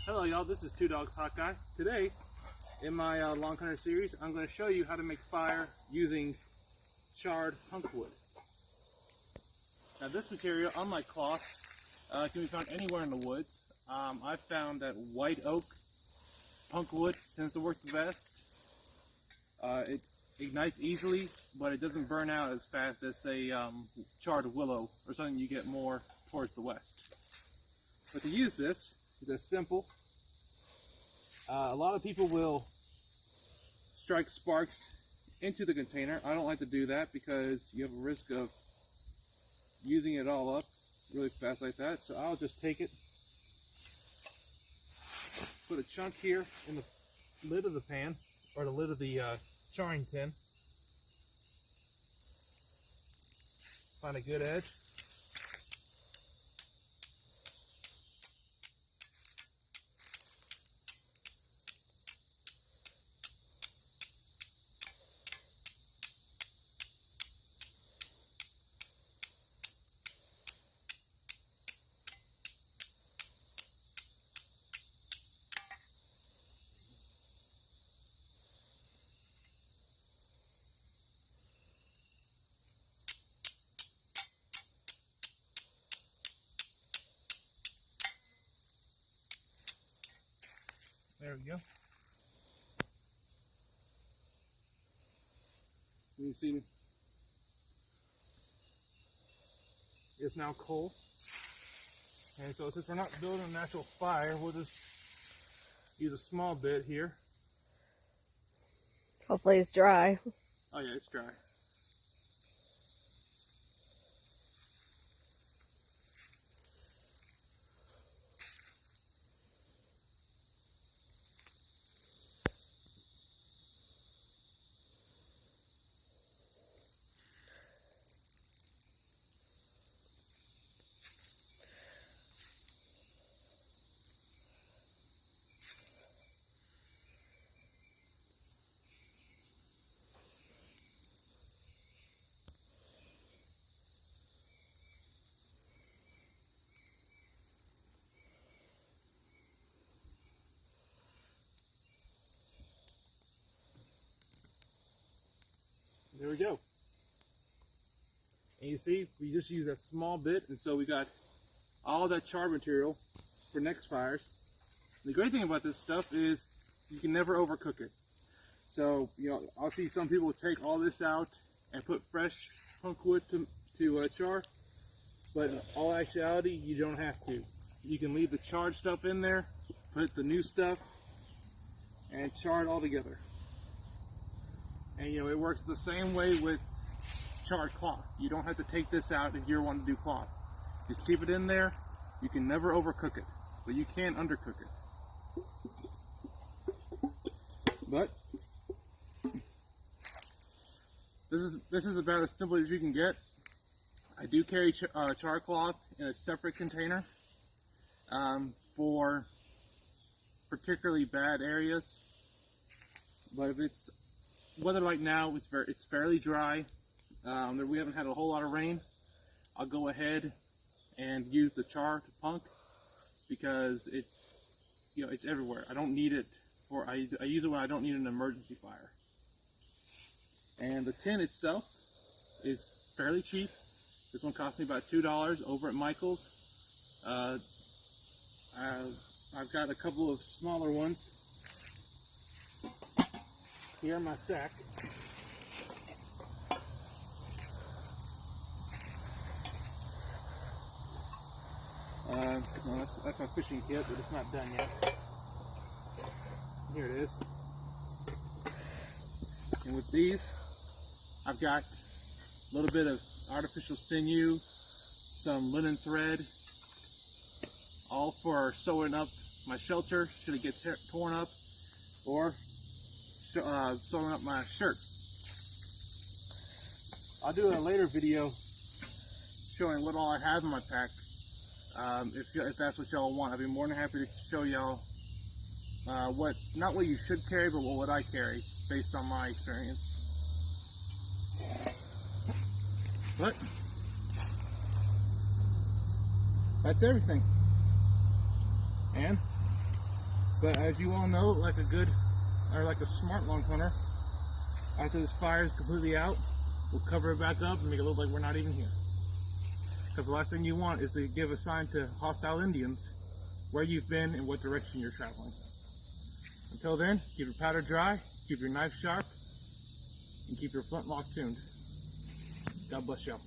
Hello y'all, this is Two Dogs Hot Guy. Today, in my Long Hunter series, I'm going to show you how to make fire using charred punk wood. Now this material, unlike cloth, can be found anywhere in the woods. I've found that white oak punk wood tends to work the best. It ignites easily, but it doesn't burn out as fast as, say, charred willow or something you get more towards the west. But to use this, it's as simple. A lot of people will strike sparks into the container. I don't like to do that because you have a risk of using it all up really fast like that. So I'll just take it, put a chunk here in the lid of the pan, or the lid of the charring tin. Find a good edge. There we go. You see, it's now coal. And so since we're not building a natural fire, we'll just use a small bit here. Hopefully it's dry. Oh yeah, it's dry. There we go. And you see, we just use that small bit, and so we got all that char material for next fires. And the great thing about this stuff is you can never overcook it. So, you know, I'll see some people take all this out and put fresh punk wood to char, but in all actuality, you don't have to. You can leave the charred stuff in there, put the new stuff, and char it all together. And you know, it works the same way with charred cloth. You don't have to take this out if you want to do cloth. Just keep it in there. You can never overcook it, but you can undercook it. But this is about as simple as you can get. I do carry charcloth in a separate container for particularly bad areas. But if it's weather like now, it's fairly dry. We haven't had a whole lot of rain. I'll go ahead and use the char to punk because it's everywhere. I don't need it for I use it when I don't need an emergency fire. And the tin itself is fairly cheap. This one cost me about $2 over at Michael's. I've got a couple of smaller ones here in my sack. Well, that's my fishing kit, but it's not done yet. Here it is. And with these, I've got a little bit of artificial sinew, some linen thread, all for sewing up my shelter should it get torn up, or sewing up my shirt. I'll do a later video showing what all I have in my pack. If that's what y'all want, I'd be more than happy to show y'all not what you should carry, but what I carry based on my experience. But that's everything. And But as you all know, like a smart long hunter, after this fire is completely out, we'll cover it back up and make it look like we're not even here. Because the last thing you want is to give a sign to hostile Indians where you've been and what direction you're traveling. Until then, keep your powder dry, keep your knife sharp, and keep your flintlock tuned. God bless y'all.